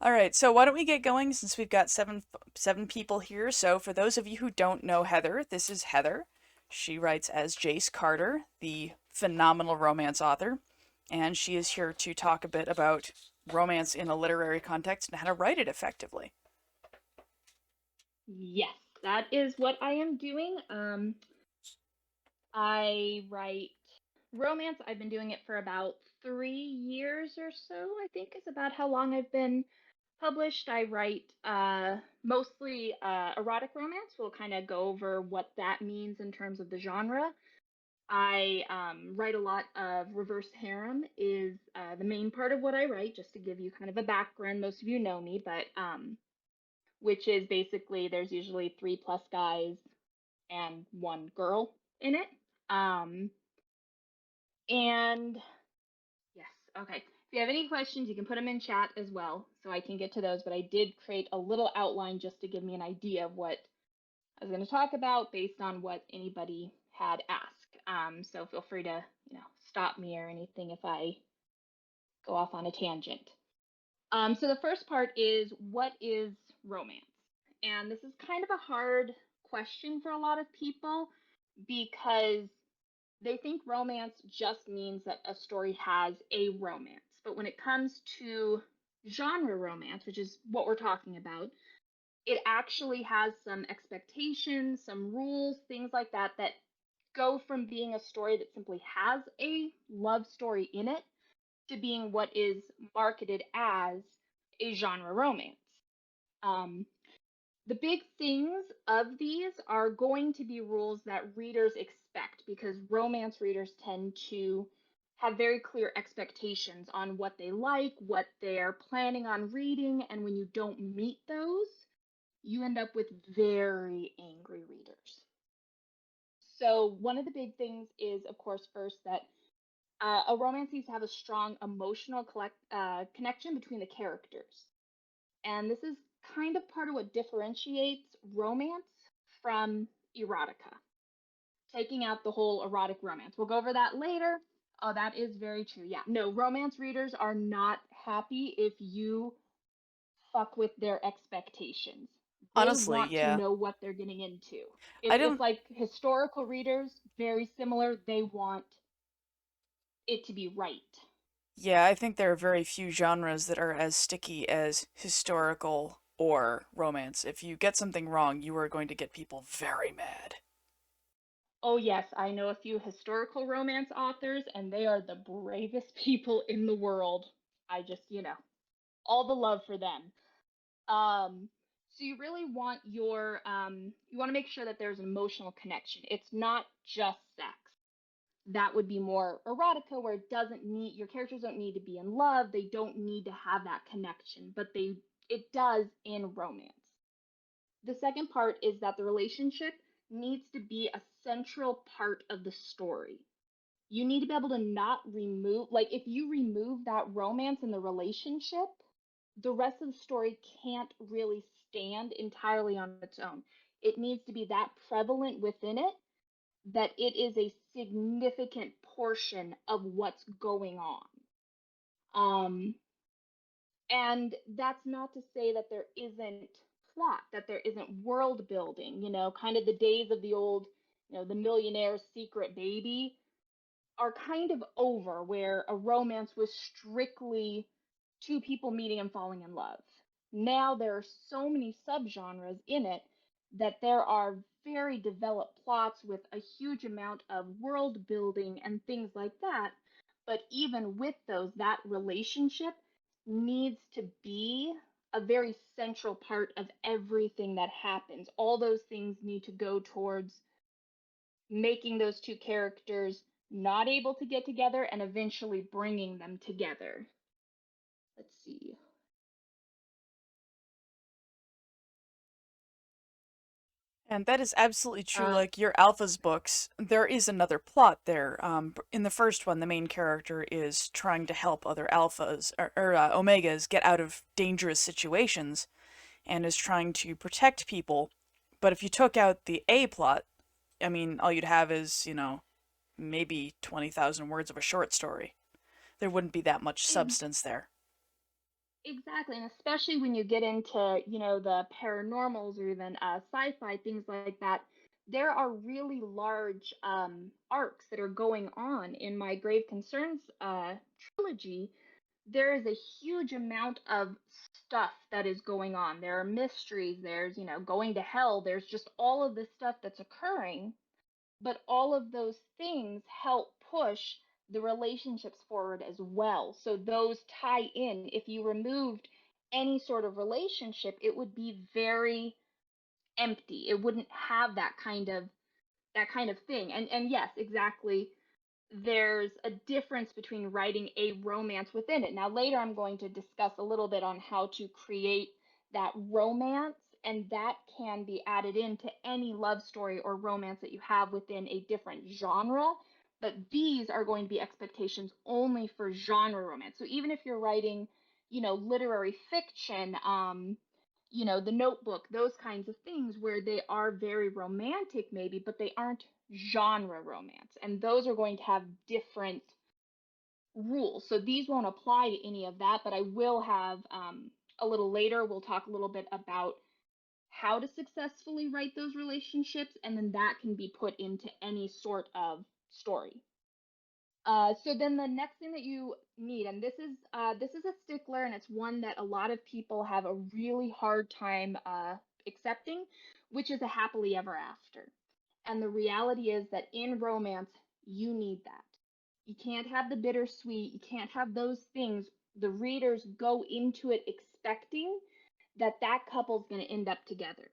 All right, so why don't we get going since we've got seven people here. So for those of you who don't know Heather, this is Heather. She writes as Jayce Carter, the phenomenal romance author, and she is here to talk a bit about romance in a literary context and how to write it effectively. Yes, that is what I am doing. I write romance. I've been doing it for about 3 years or so, I think is about how long I've been published. I write mostly erotic romance. We'll kind of go over what that means in terms of the genre. I write a lot of reverse harem is the main part of what I write, just to give you kind of a background. Most of you know me, but which is basically there's usually three plus guys and one girl in it. Um, and yes, okay. If you have any questions, you can put them in chat as well, so I can get to those. But I did create a little outline just to give me an idea of what I was going to talk about based on what anybody had asked. So feel free to, stop me or anything if I go off on a tangent. So the first part is what is romance? And this is kind of a hard question for a lot of people because they think romance just means that a story has a romance. But when it comes to genre romance, which is what we're talking about, it actually has some expectations, some rules, things like that that go from being a story that simply has a love story in it to being what is marketed as a genre romance. Um, the big things of these are going to be rules that readers expect because romance readers tend to have very clear expectations on what they like, what they're planning on reading, and when you don't meet those, you end up with very angry readers. So, one of the big things is, of course, first that a romance needs to have a strong emotional connection between the characters. And this is kind of part of what differentiates romance from erotica, taking out the whole erotic romance. We'll go over that later. Oh, that is very true. Yeah, no, romance readers are not happy if you fuck with their expectations. They Honestly, want to yeah. know what they're getting into. I It's don't like historical readers, very similar. They want it to be right. Yeah, I think there are very few genres that are as sticky as historical or romance. If you get something wrong, you are going to get people very mad. Oh, yes, I know a few historical romance authors, and they are the bravest people in the world. I just, all the love for them. Um, so you really want you want to make sure that there's an emotional connection. It's not just sex. That would be more erotica, where it doesn't need your characters don't need to be in love. They don't need to have that connection, but it does in romance. The second part is that the relationship needs to be a central part of the story. You need to be able to not remove, like, if you remove that romance in the relationship, the rest of the story can't really stand entirely on its own. It needs to be that prevalent within it that it is a significant portion of what's going on. Um, and that's not to say that there isn't plot, that there isn't world building, kind of the days of the old, the millionaire's secret baby are kind of over, where a romance was strictly two people meeting and falling in love. Now there are so many subgenres in it that there are very developed plots with a huge amount of world building and things like that. But even with those, that relationship needs to be a very central part of everything that happens. All those things need to go towards making those two characters not able to get together and eventually bringing them together. Let's see. And that is absolutely true. Uh, Like your Alpha's books, there is another plot there. In the first one, the main character is trying to help other Alphas or Omegas get out of dangerous situations and is trying to protect people. But if you took out the A plot, I mean, all you'd have is, maybe 20,000 words of a short story. There wouldn't be that much ex- substance there. Exactly, and especially when you get into, the paranormals or even sci-fi, things like that, there are really large arcs that are going on in my Grave Concerns trilogy. There is a huge amount of stuff that is going on. There are mysteries, there's, going to hell, there's just all of this stuff that's occurring, but all of those things help push the relationships forward as well. So those tie in. If you removed any sort of relationship, it would be very empty. It wouldn't have that kind of thing. And yes, exactly, there's a difference between writing a romance within it. Now, later I'm going to discuss a little bit on how to create that romance, and that can be added into any love story or romance that you have within a different genre. But these are going to be expectations only for genre romance. So even if you're writing, literary fiction, The Notebook, those kinds of things where they are very romantic, maybe, but they aren't genre romance. And those are going to have different rules. So these won't apply to any of that, but I will have a little later, we'll talk a little bit about how to successfully write those relationships, and then that can be put into any sort of story. So then the next thing that you need, and this is a stickler, and it's one that a lot of people have a really hard time accepting, which is a happily ever after. And the reality is that in romance, you need that. You can't have the bittersweet. You can't have those things. The readers go into it expecting that that couple's going to end up together.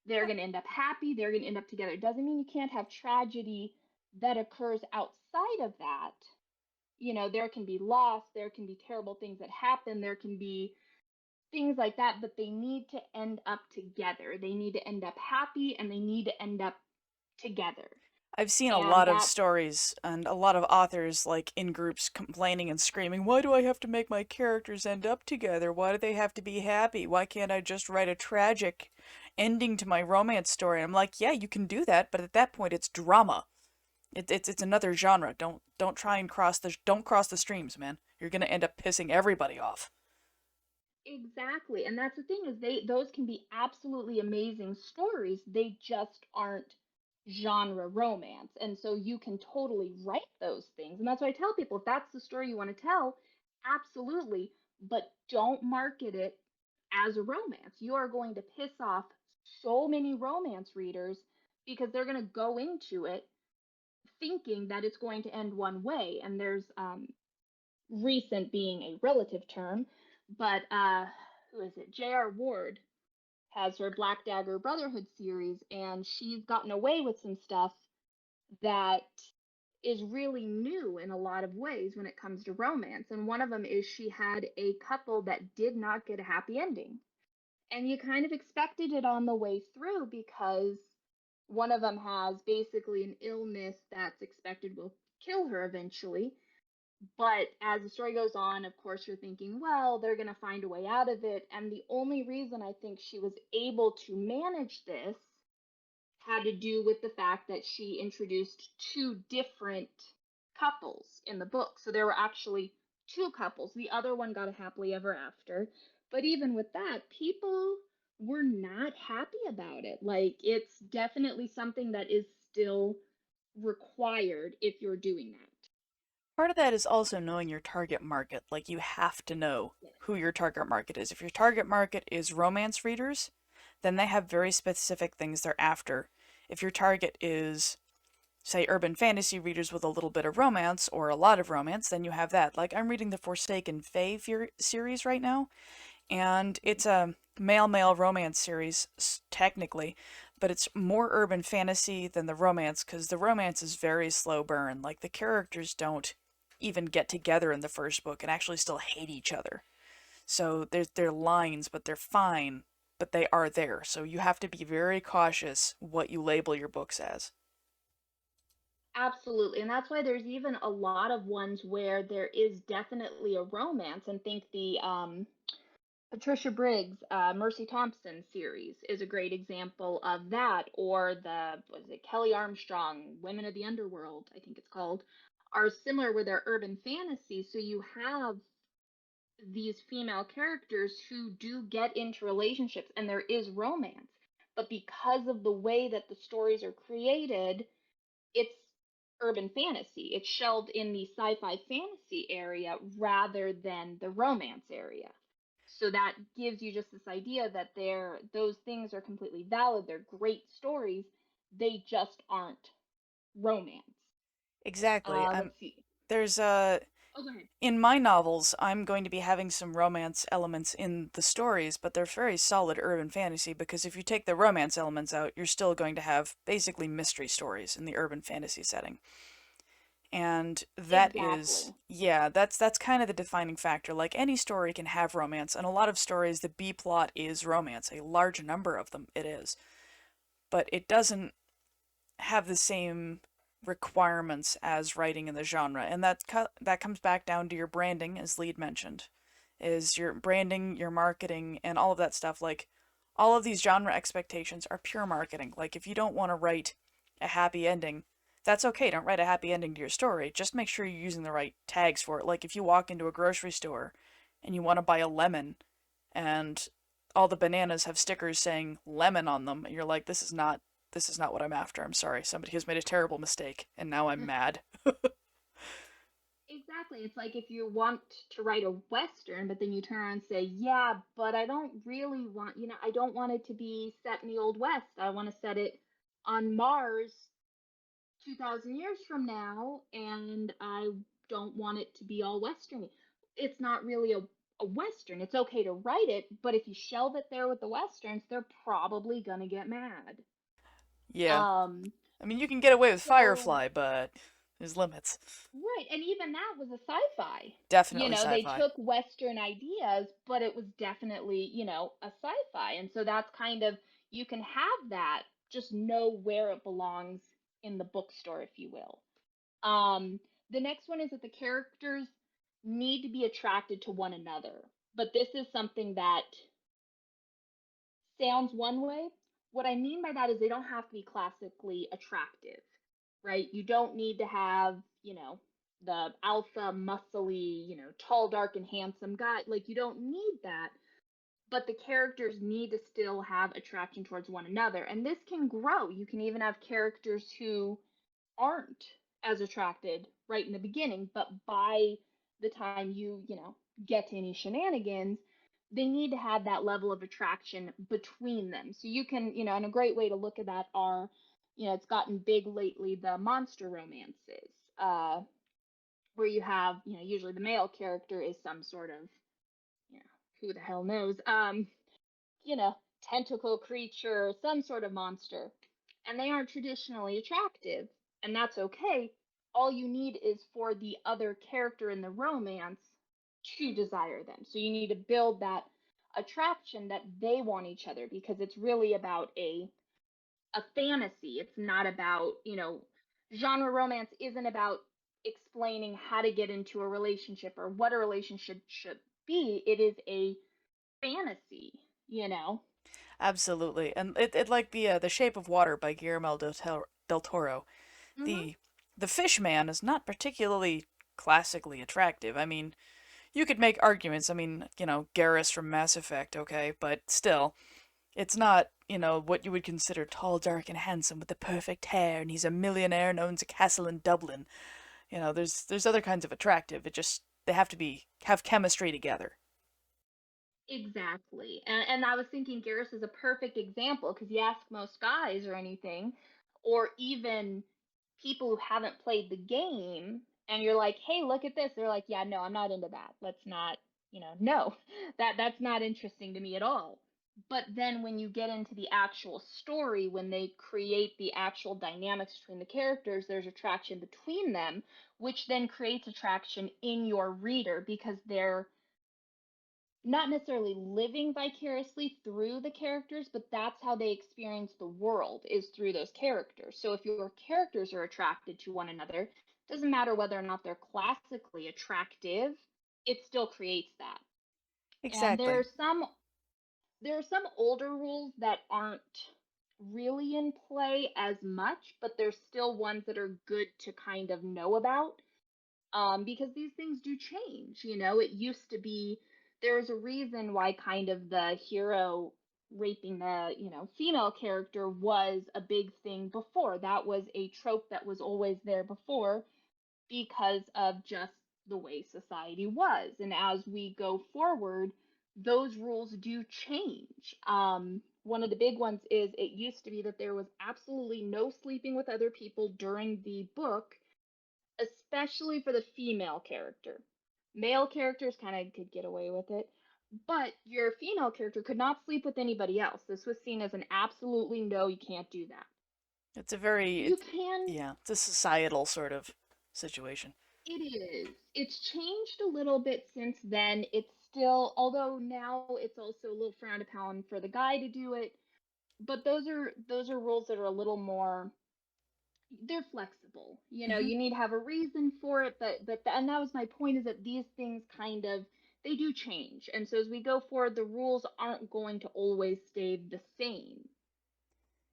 They're going to end up happy. They're going to end up together. It doesn't mean you can't have tragedy that occurs outside of that. There can be loss, there can be terrible things that happen, there can be things like that, but they need to end up together. They need to end up happy and they need to end up together. I've seen a And lot of that stories and a lot of authors like in groups complaining and screaming, "Why do I have to make my characters end up together? Why do they have to be happy? Why can't I just write a tragic ending to my romance story?" I'm like, "Yeah, you can do that, but at that point it's drama. It's another genre. Don't try and don't cross the streams, man. You're gonna end up pissing everybody off." Exactly. And that's the thing is those can be absolutely amazing stories. They just aren't genre romance. And so you can totally write those things. And that's why I tell people if that's the story you want to tell, absolutely, but don't market it as a romance. You are going to piss off so many romance readers because they're going to go into it thinking that it's going to end one way. And there's recent being a relative term, but who is it? J.R. Ward has her Black Dagger Brotherhood series, and she's gotten away with some stuff that is really new in a lot of ways when it comes to romance. And one of them is she had a couple that did not get a happy ending. And you kind of expected it on the way through because one of them has basically an illness that's expected will kill her eventually, but as the story goes on, of course, you're thinking, well, they're going to find a way out of it. And the only reason I think she was able to manage this had to do with the fact that she introduced two different couples in the book. So there were actually two couples. The other one got a happily ever after. But even with that, people were not happy about it. Like, it's definitely something that is still required if you're doing that. Part of that is also knowing your target market. Like, you have to know who your target market is. If your target market is romance readers, then they have very specific things they're after. If your target is, say, urban fantasy readers with a little bit of romance or a lot of romance, then you have that. Like, I'm reading the Forsaken Fae series right now, and it's a male romance series, technically, but it's more urban fantasy than the romance because the romance is very slow burn. Like, the characters don't even get together in the first book and actually still hate each other. So they're lines, but they're fine, but they are there. So you have to be very cautious what you label your books as. Absolutely. And that's why there's even a lot of ones where there is definitely a romance. And think the Patricia Briggs, Mercy Thompson series is a great example of that. Or the, was it Kelly Armstrong, Women of the Underworld, I think it's called, are similar where they're urban fantasy. So you have these female characters who do get into relationships and there is romance. But because of the way that the stories are created, it's urban fantasy. It's shelved in the sci-fi fantasy area rather than the romance area. So that gives you just this idea that those things are completely valid. They're great stories. They just aren't romance. Exactly. Let's see. There's Oh, go ahead. in my novels, I'm going to be having some romance elements in the stories, but they're very solid urban fantasy because if you take the romance elements out, you're still going to have basically mystery stories in the urban fantasy setting. And that is, Exactly. yeah, that's kind of the defining factor. Like any story can have romance, and a lot of stories the B plot is romance. A large number of them it is. But it doesn't have the same requirements as writing in the genre, and that comes back down to your branding, as Lead mentioned, is your branding, your marketing, and all of that stuff. Like all of these genre expectations are pure marketing. Like if you don't want to write a happy ending, that's okay. Don't write a happy ending to your story. Just make sure you're using the right tags for it. Like if you walk into a grocery store and you want to buy a lemon and all the bananas have stickers saying lemon on them, and you're like, this is not what I'm after. I'm sorry. Somebody has made a terrible mistake, and now I'm mad. Exactly. It's like if you want to write a Western, but then you turn around and say, yeah, but I don't really want, I don't want it to be set in the Old West. I want to set it on Mars 2,000 years from now, and I don't want it to be all Western. It's not really a Western. It's okay to write it, but if you shelve it there with the Westerns, they're probably going to get mad. Yeah. Um, I mean, you can get away with so Firefly, but there's limits. Right, and even that was a sci-fi. Definitely They sci-fi. took Western ideas, but it was definitely, a sci-fi. And so that's kind of, you can have that, just know where it belongs in the bookstore, if you will. Um, the next one is that the characters need to be attracted to one another. But this is something that sounds one way. What I mean by that is they don't have to be classically attractive, right? You don't need to have, the alpha, muscly, tall, dark, and handsome guy. Like, you don't need that, but the characters need to still have attraction towards one another. And this can grow. You can even have characters who aren't as attracted right in the beginning, but by the time you get to any shenanigans, they need to have that level of attraction between them. So you can, and a great way to look at that are, it's gotten big lately, the monster romances, where you have, usually the male character is some sort of, you know, who the hell knows, you know, tentacle creature, some sort of monster, and they aren't traditionally attractive, and that's okay. All you need is for the other character in the romance to desire them. So you need to build that attraction that they want each other because it's really about a fantasy. It's not about, genre romance isn't about explaining how to get into a relationship or what a relationship should be. It is a fantasy. Absolutely. And it like the Shape of Water by Guillermo del Toro. Hmm. The the fish man is not particularly classically attractive. I mean, you could make arguments. I mean, Garrus from Mass Effect, okay, but still, it's not, what you would consider tall, dark, and handsome with the perfect hair, and he's a millionaire and owns a castle in Dublin. There's other kinds of attractive. It just they have to have chemistry together. Exactly. And I was thinking Garrus is a perfect example because you ask most guys or anything, or even people who haven't played the game, and you're like, hey, look at this. They're like, yeah, no, I'm not into that. Let's not, no, that's not interesting to me at all. But then when you get into the actual story, when they create the actual dynamics between the characters, there's attraction between them, which then creates attraction in your reader because they're not necessarily living vicariously through the characters, but that's how they experience the world is through those characters. So if your characters are attracted to one another, doesn't matter whether or not they're classically attractive, it still creates that. And Exactly. there are some older rules that aren't really in play as much, but there's still ones that are good to kind of know about. because these things do change. It used to be there's a reason why kind of the hero raping the female character was a big thing before. That was a trope that was always there before because of just the way society was. And as we go forward, those rules do change. One of the big ones is it used to be that there was absolutely no sleeping with other people during the book, especially for the female character. Male characters kind of could get away with it, but your female character could not sleep with anybody else. This was seen as an absolutely no, you can't do that. It's a very, You can. yeah, it's a societal sort of situation. It is. It's changed a little bit since then. It's still, although now it's also a little frowned upon for the guy to do it, but those are rules that are a little more, they're flexible. Hmm. You need to have a reason for it, and that was my point, is that these things kind of, they do change. And so as we go forward, the rules aren't going to always stay the same.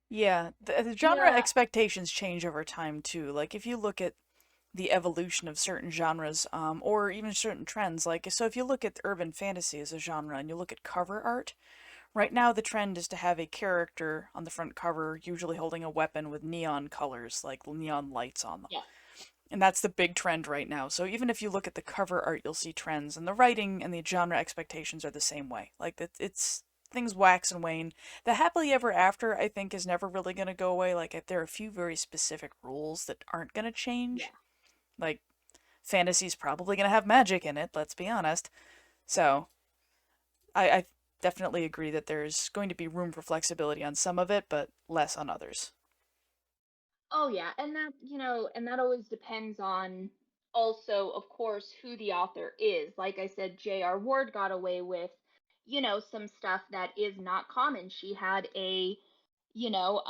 Yeah, the genre Yeah. expectations change over time too. Like if you look at the evolution of certain genres, or even certain trends, like so if you look at urban fantasy as a genre and you look at cover art, right now the trend is to have a character on the front cover, usually holding a weapon with neon colors, like neon lights on them. Yes. And that's the big trend right now. So even if you look at the cover art, you'll see trends, and the writing and the genre expectations are the same way. Like it's things wax and wane. The happily ever after, I think, is never really going to go away. Like there are a few very specific rules that aren't going to Yeah. change. Like fantasy's probably going to have magic in it. Let's be honest. So I definitely agree that there's going to be room for flexibility on some of it, but less on others. Oh yeah, and that always depends on, also, of course, who the author is. Like I said, J.R. Ward got away with, some stuff that is not common. She had a, you know,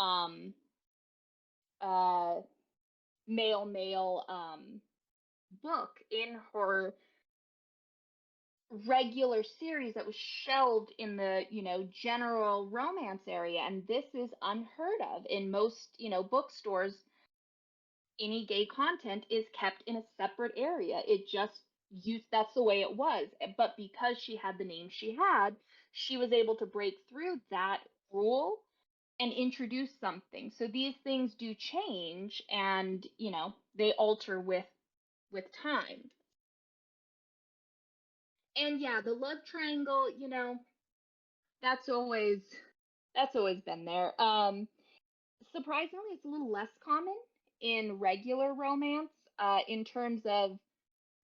uh male book in her regular series that was shelved in the, general romance area, and this is unheard of in most, bookstores. Any gay content is kept in a separate area. It just used, that's the way it was. But because she had the name she had, she was able to break through that rule and introduce something. So these things do change, and, they alter with time. And yeah, the love triangle, that's always that's always been there. Surprisingly, it's a little less common in regular romance, in terms of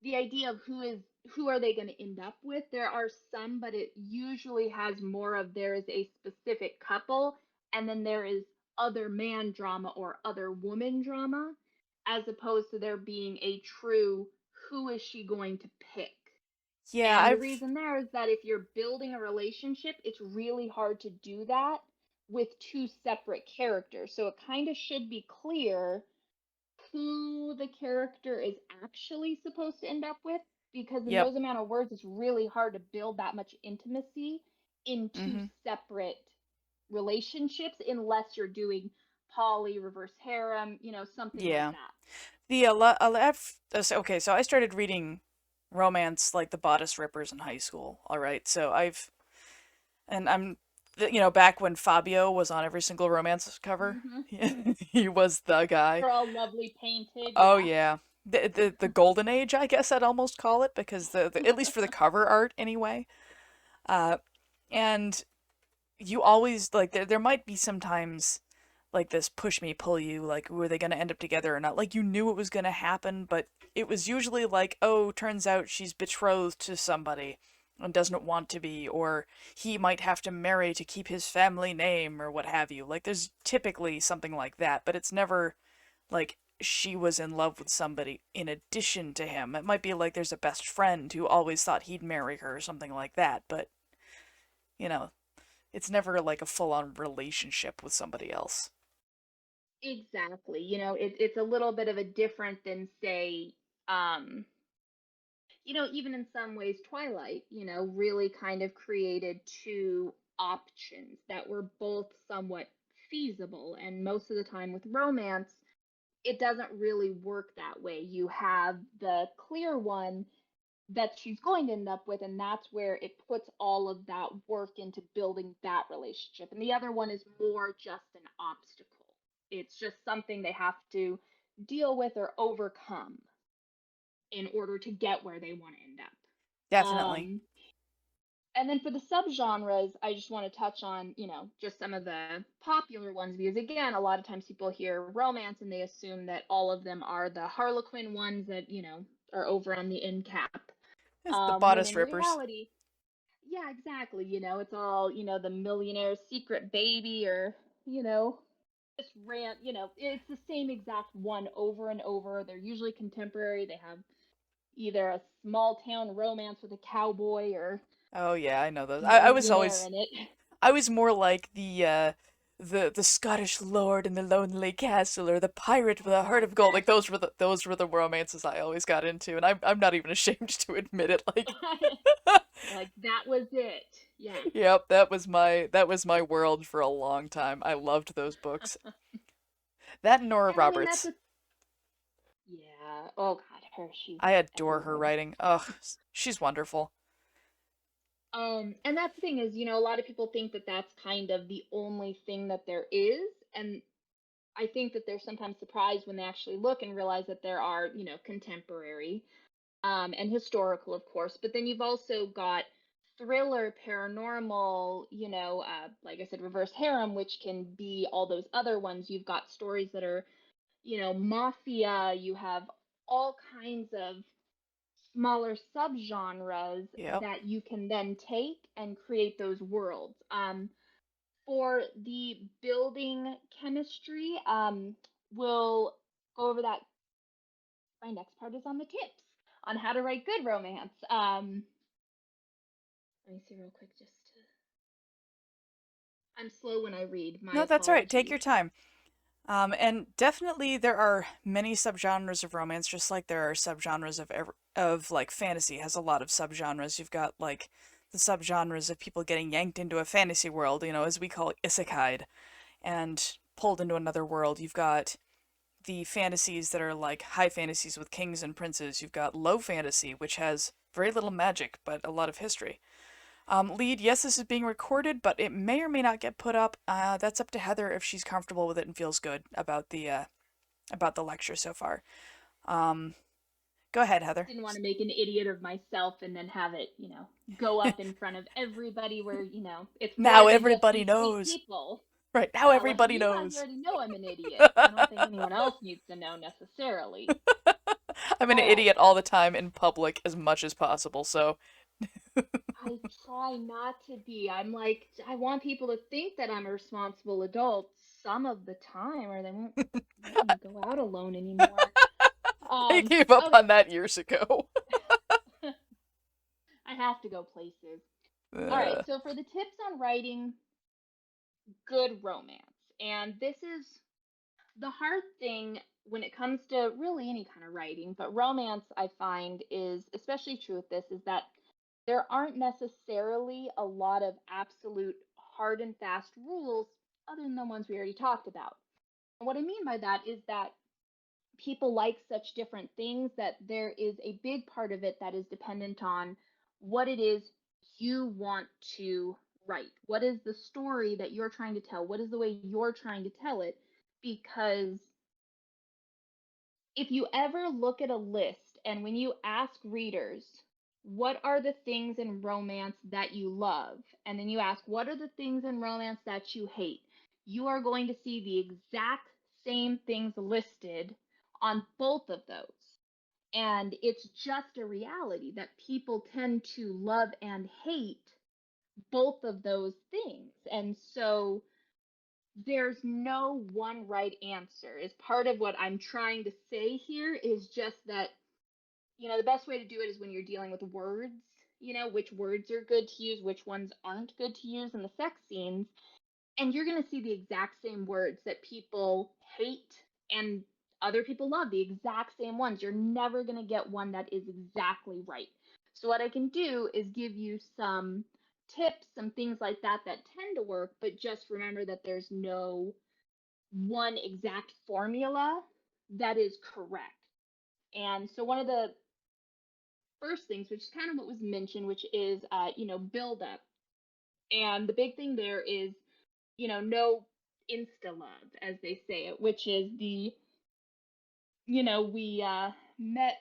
the idea of who are they going to end up with. There are some, but it usually has more of, there is a specific couple, and then there is other man drama or other woman drama, as opposed to there being a true, who is she going to pick. Yeah, And the I've reason there is that if you're building a relationship, it's really hard to do that with two separate characters. So it kind of should be clear who the character is actually supposed to end up with, because in yep. those amount of words, it's really hard to build that much intimacy in two Mhm. separate relationships, unless you're doing poly, reverse harem, something like Yeah. that. The okay, so I started reading romance like the Bodice Rippers in high school. All right, so and I'm, back when Fabio was on every single romance cover, Hmm. he was the guy. They're all lovely painted, Oh yeah. yeah, the golden age, I guess I'd almost call it, because the at least for the cover art anyway. Uh, and you always like there might be sometimes like this push me pull you, like were they going to end up together or not, like you knew it was going to happen, but it was usually like, oh, turns out she's betrothed to somebody and doesn't want to be, or he might have to marry to keep his family name or what have you. Like there's typically something like that, but it's never like she was in love with somebody in addition to him. It might be like there's a best friend who always thought he'd marry her or something like that, but you know it's never like a full on relationship with somebody else. Exactly. It's a little bit of a different than, say, um, even in some ways, Twilight, really kind of created two options that were both somewhat feasible. And most of the time with romance, it doesn't really work that way. You have the clear one that she's going to end up with, and that's where it puts all of that work into building that relationship. And the other one is more just an obstacle. It's just something they have to deal with or overcome in order to get where they want to end up. Definitely. And then for the subgenres, I just want to touch on, just some of the popular ones because again, a lot of times people hear romance and they assume that all of them are the Harlequin ones that, are over on the end cap. It's the When bodice in rippers. reality, yeah, exactly. It's all, the millionaire's secret baby or, just rant, it's the same exact one over and over. They're usually contemporary. They have either a small town romance with a cowboy or Oh yeah, I know those. I was millionaire always in it. I was more like the Scottish lord in the lonely castle or the pirate with a heart Oh, of gold. Like yes. those were the romances I always got into, and I'm not even ashamed to admit it. Like, Like that was it. Yes. yep, that was my world for a long time. I loved those books. That and Nora And I mean that's Roberts. a yeah. Oh God, she's I adore her everywhere. writing. Ugh, she's wonderful. And that's the thing is, a lot of people think that that's kind of the only thing that there is, and I think that they're sometimes surprised when they actually look and realize that there are, contemporary, and historical, of course. But then you've also got thriller, paranormal, like I said, reverse harem, which can be all those other ones. You've got stories that are, mafia. You have all kinds of smaller subgenres Yep. that you can then take and create those worlds. For the building chemistry, we'll go over that. My next part is on the tips on how to write good romance. Let me see real quick. I'm slow when I read. My No, that's all right. Take apologies. your time. And definitely there are many subgenres of romance, just like there are subgenres of like fantasy has a lot of subgenres. You've got like the subgenres of people getting yanked into a fantasy world, as we call it, isekai, and pulled into another world. You've got the fantasies that are like high fantasies with kings and princes. You've got low fantasy, which has very little magic but a lot of history. Lead, yes, this is being recorded, but it may or may not get put up. That's up to Heather if she's comfortable with it and feels good about the lecture so far. Um, Go ahead, Heather. Didn't want to make an idiot of myself and then have it, go up in front of everybody where, it's Now more than just everybody these sweet knows. people. Right, now Yeah, like everybody you guys knows. already know I'm an idiot. I don't think anyone else needs to know necessarily. I'm an All right. idiot all the time in public as much as possible, so I try not to be. I'm like, I want people to think that I'm a responsible adult some of the time, or they won't let me go out alone anymore. I gave up Okay. on that years ago. I have to go places. All right, Uh, so for the tips on writing good romance, and this is the hard thing when it comes to really any kind of writing, but romance I find is especially true with this is that there aren't necessarily a lot of absolute hard and fast rules other than the ones we already talked about. And what I mean by that is that people like such different things that there is a big part of it that is dependent on what it is you want to write. What is the story that you're trying to tell? What is the way you're trying to tell it? Because if you ever look at a list and when you ask readers, what are the things in romance that you love? And then you ask, what are the things in romance that you hate? You are going to see the exact same things listed on both of those. And it's just a reality that people tend to love and hate both of those things. And so there's no one right answer. Is part of what I'm trying to say here is just that, the best way to do it is when you're dealing with words, which words are good to use, which ones aren't good to use in the sex scenes. And you're going to see the exact same words that people hate and other people love, the exact same ones. You're never going to get one that is exactly right. So, what I can do is give you some tips, some things like that that tend to work, but just remember that there's no one exact formula. that is correct. And so one of the first things, which is kind of what was mentioned, which is build up. And the big thing there is, no insta love, as they say it, which is we met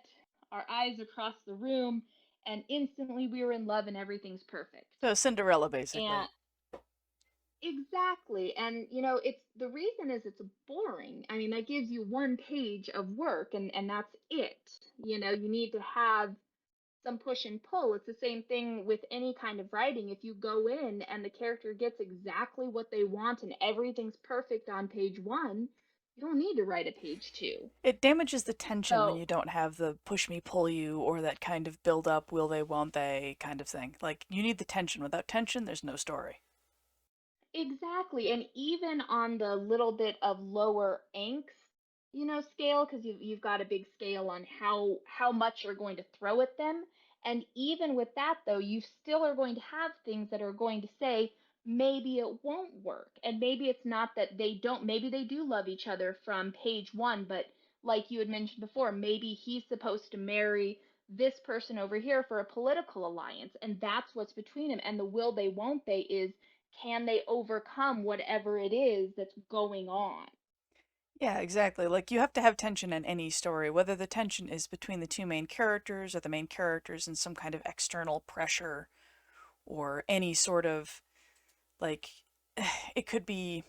our eyes across the room and instantly we were in love and everything's perfect. So Cinderella, And basically. exactly. And it's the reason is it's boring. I mean, that gives you one page of work and that's it. You need to have some push and pull. It's the same thing with any kind of writing. If you go in and the character gets exactly what they want and everything's perfect on page 1, you don't need to write a page 2. It damages the tension when So, you don't have the push me, pull you, or that kind of build up, will they, won't they kind of thing. Like, you need the tension. Without tension, there's no story. exactly. And even on the little bit of lower angst, scale, because you've got a big scale on how much you're going to throw at them. And even with that though, you still are going to have things that are going to say maybe it won't work. And maybe it's not that they don't, maybe they do love each other from page 1, but like you had mentioned before, maybe he's supposed to marry this person over here for a political alliance, and that's what's between them. And the will they won't they is, can they overcome whatever it is that's going on? Yeah, exactly. Like, you have to have tension in any story, whether the tension is between the two main characters or the main characters and some kind of external pressure or any sort of, like, it could be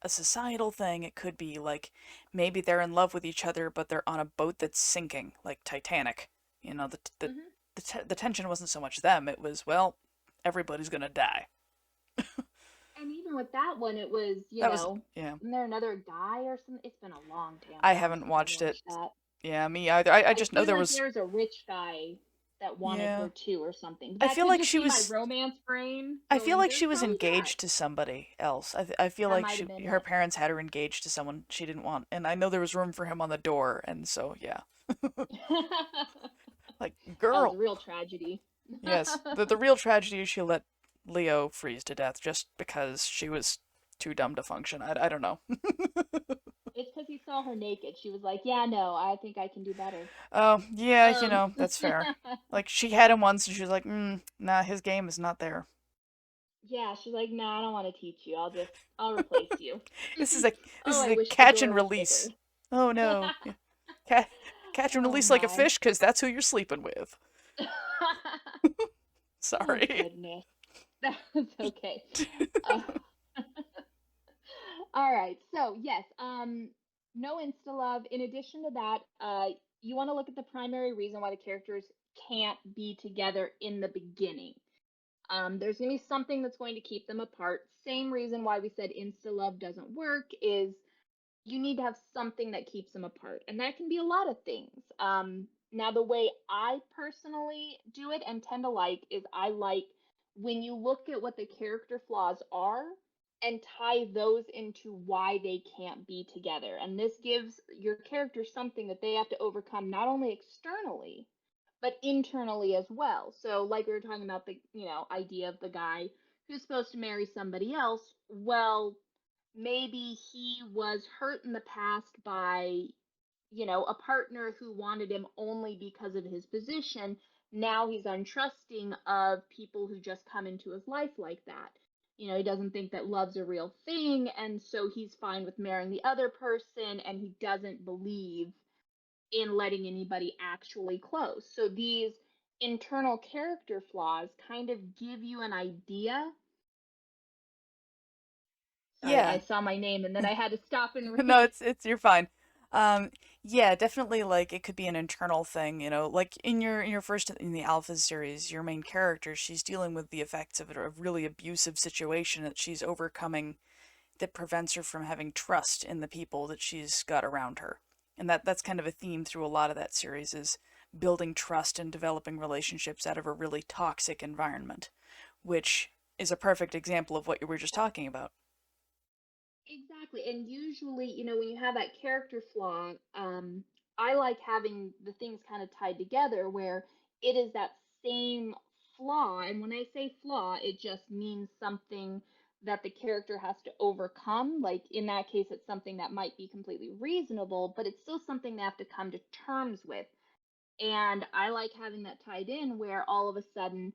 a societal thing. It could be like maybe they're in love with each other, but they're on a boat that's sinking, like Titanic. You know, Hmm. the tension wasn't so much them. It was, well, everybody's gonna die. And even with that one, it was, That was, yeah. isn't there another guy or something? It's been a long damn I time haven't since I've watched it. watched that. Yeah, me either. I I just know feel there like was. there's a rich guy that wanted Yeah, her too or something. I That feel could like just she be my was. romance brain I feel going, like there's she was probably that. engaged to somebody else. I feel That like might have been her it. parents had her engaged to someone she didn't want, and I know there was room for him on the door, and so yeah, like That was a girl. real tragedy. Yes, the real tragedy is she let Leo freeze to death just because she was too dumb to function. I don't know. It's because he saw her naked. She was like, yeah, no, I think I can do better. Oh, yeah, Um, that's fair. Like, she had him once and she was like, nah, his game is not there. yeah, she's like, no, I don't want to teach you. I'll replace you. This is a this Oh, is I a wish the catch and door was bigger. release. Oh no. Yeah. Ca- Catch and Oh release like a my. fish because that's who you're sleeping with. Oh Sorry. goodness. That's okay. Uh, all right. So yes, no insta love. In addition to that, you want to look at the primary reason why the characters can't be together in the beginning. There's going to be something that's going to keep them apart. Same reason why we said insta love doesn't work is you need to have something that keeps them apart. And that can be a lot of things. Now, the way I personally do it and tend to like is I like when you look at what the character flaws are and tie those into why they can't be together. And this gives your character something that they have to overcome, not only externally, but internally as well. So, like we were talking about the, idea of the guy who's supposed to marry somebody else. Well, maybe he was hurt in the past by, a partner who wanted him only because of his position. Now he's untrusting of people who just come into his life like that. He doesn't think that love's a real thing, and so he's fine with marrying the other person, and he doesn't believe in letting anybody actually close. So these internal character flaws kind of give you an idea. Sorry, I Yeah. saw my name and then I had to stop and No, read. it's you're fine. Yeah, definitely like it could be an internal thing, like in your first in the Alpha series, your main character, she's dealing with the effects of a really abusive situation that she's overcoming that prevents her from having trust in the people that she's got around her. And that's kind of a theme through a lot of that series is building trust and developing relationships out of a really toxic environment, which is a perfect example of what you were just talking about. Exactly. And usually, when you have that character flaw, I like having the things kind of tied together where it is that same flaw. And when I say flaw, it just means something that the character has to overcome. Like in that case, it's something that might be completely reasonable, but it's still something they have to come to terms with. And I like having that tied in where all of a sudden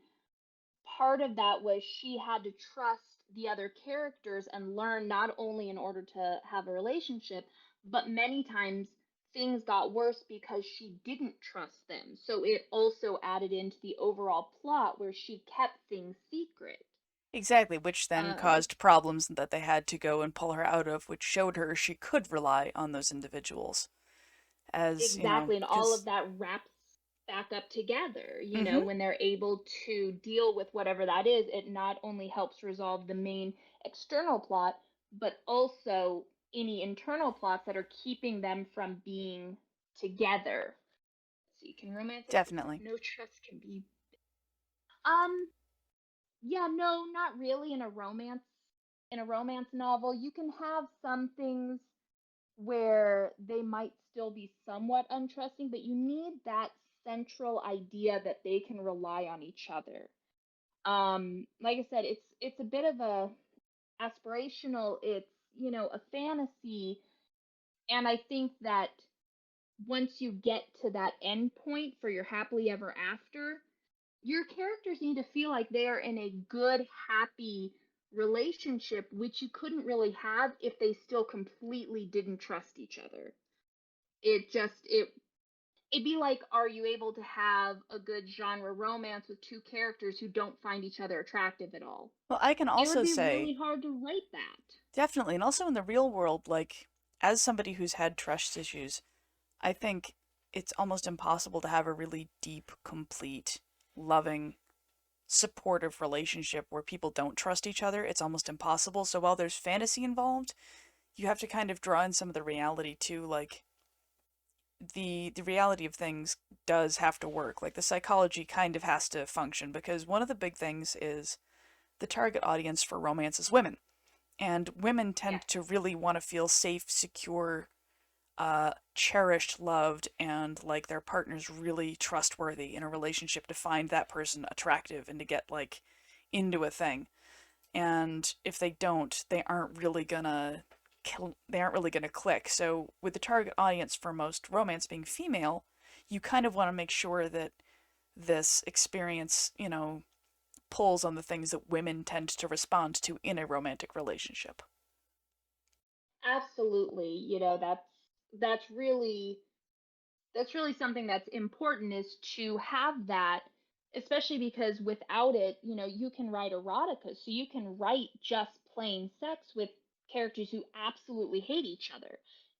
part of that was she had to trust the other characters and learn not only in order to have a relationship, but many times things got worse because she didn't trust them. So it also added into the overall plot where she kept things secret. Exactly, which then Um, caused problems that they had to go and pull her out of, which showed her she could rely on those individuals. As, exactly, and all of because, that wraps back up together. mm-hmm, When they're able to deal with whatever that is, it not only helps resolve the main external plot, but also any internal plots that are keeping them from being together. So you can romance it with definitely. no trust can be. Um, yeah, no, not really in a romance. In a romance novel, you can have some things where they might still be somewhat untrusting, but you need that central idea that they can rely on each other. Like I said, it's a bit of a aspirational, it's, a fantasy, and I think that once you get to that end point for your happily ever after, your characters need to feel like they are in a good, happy relationship, which you couldn't really have if they still completely didn't trust each other. It'd be like, are you able to have a good genre romance with two characters who don't find each other attractive at all? Well, I can It would also be say, really hard to write that. definitely, and also in the real world, like, as somebody who's had trust issues, I think it's almost impossible to have a really deep, complete, loving, supportive relationship where people don't trust each other. It's almost impossible. So while there's fantasy involved, you have to kind of draw in some of the reality too. Like, the reality of things does have to work. Like, the psychology kind of has to function, because one of the big things is the target audience for romance is women. And women tend Yes, to really want to feel safe, secure, cherished, loved, and like their partner's really trustworthy in a relationship to find that person attractive and to get like into a thing. And if they don't, they aren't really gonna click. So with the target audience for most romance being female, you kind of want to make sure that this experience, pulls on the things that women tend to respond to in a romantic relationship. absolutely. That's really something that's important is to have that, especially because without it, you can write erotica, so you can write just plain sex with characters who absolutely hate each other,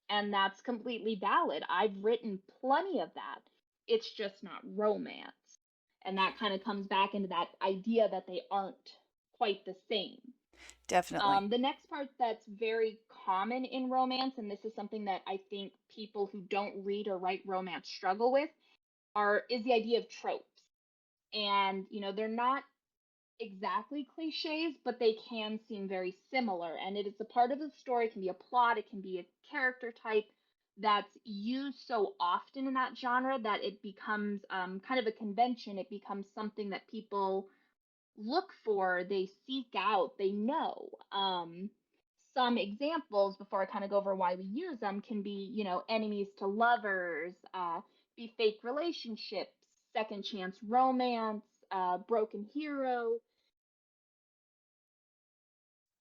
and that's completely valid. I've written plenty of that. It's just not romance, and that kind of comes back into that idea that they aren't quite the same. Definitely. The next part that's very common in romance, and this is something that I think people who don't read or write romance struggle with, is the idea of tropes. And they're not exactly cliches, but they can seem very similar. And it is a part of the story. It can be a plot. It can be a character type that's used so often in that genre that it becomes kind of a convention. It becomes something that people look for, they seek out, they know. Some examples before I kind of go over why we use them can be, enemies to lovers, be fake relationships, second chance romance, broken hero.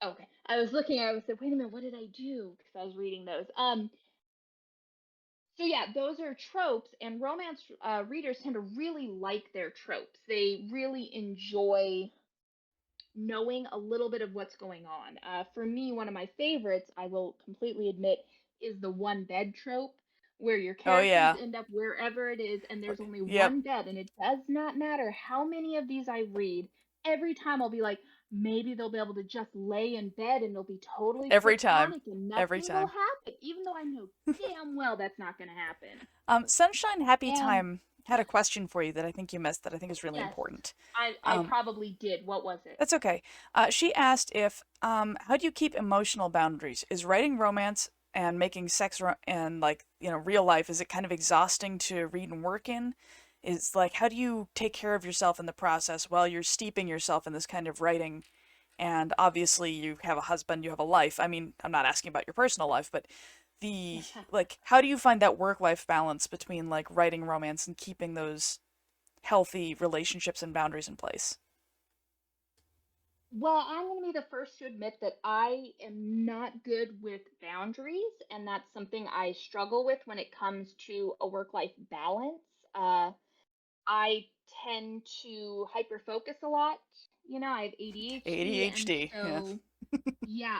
Okay, I was looking, I was like, wait a minute, what did I do? Because I was reading those. So yeah, those are tropes, and romance readers tend to really like their tropes. They really enjoy knowing a little bit of what's going on. For me, one of my favorites, I will completely admit, is the one bed trope, where your Oh characters yeah. end up wherever it is and there's only Yep. one bed. And it does not matter how many of these I read, every time I'll be like, maybe they'll be able to just lay in bed and they'll be totally Every time. platonic and Every nothing will time. happen, even though I know damn well that's not going to happen. Sunshine Happy And Time had a question for you that I think you missed that I think is really yes, important. I Um, probably did. What was it? that's okay. She asked if, how do you keep emotional boundaries? Is writing romance and making and like, real life, is it kind of exhausting to read and work in? Is like, how do you take care of yourself in the process while you're steeping yourself in this kind of writing and obviously you have a husband, you have a life. I mean, I'm not asking about your personal life, but the like how do you find that work-life balance between like writing romance and keeping those healthy relationships and boundaries in place? Well, I'm going to be the first to admit that I am not good with boundaries, and that's something I struggle with when it comes to a work-life balance. Uh, I tend to hyper focus a lot. I have ADHD, and ADHD, yeah. so yeah,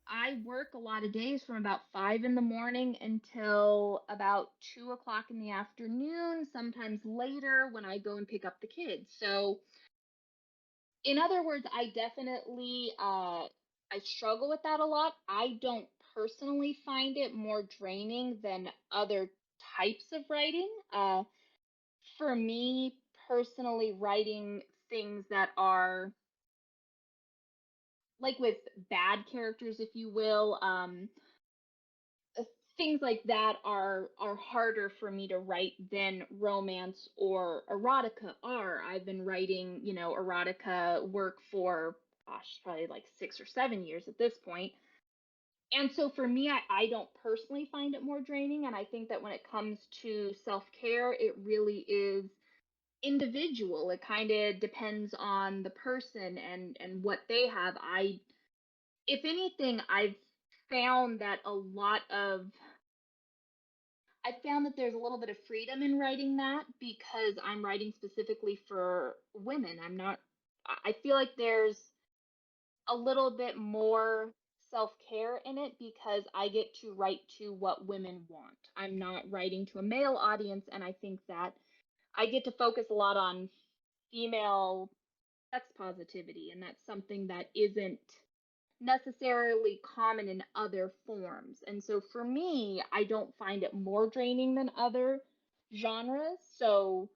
I work a lot of days from about 5 in the morning until about 2 o'clock in the afternoon, sometimes later when I go and pick up the kids. So in other words, I definitely I struggle with that a lot. I don't personally find it more draining than other types of writing. For me personally, writing things that are like with bad characters, if you will, uh, things like that are harder for me to write than romance or erotica are. I've been writing, erotica work for gosh, probably like 6 or 7 years at this point. And so for me, I don't personally find it more draining. And I think that when it comes to self care, it really is individual. It kind of depends on the person and what they have. If anything, found that a lot of I found that there's a little bit of freedom in writing that because I'm writing specifically for women. I feel like there's a little bit more self care in it because I get to write to what women want. I'm not writing to a male audience, and I think that I get to focus a lot on female sex positivity, and that's something that isn't necessarily common in other forms. And so for me, I don't find it more draining than other genres. So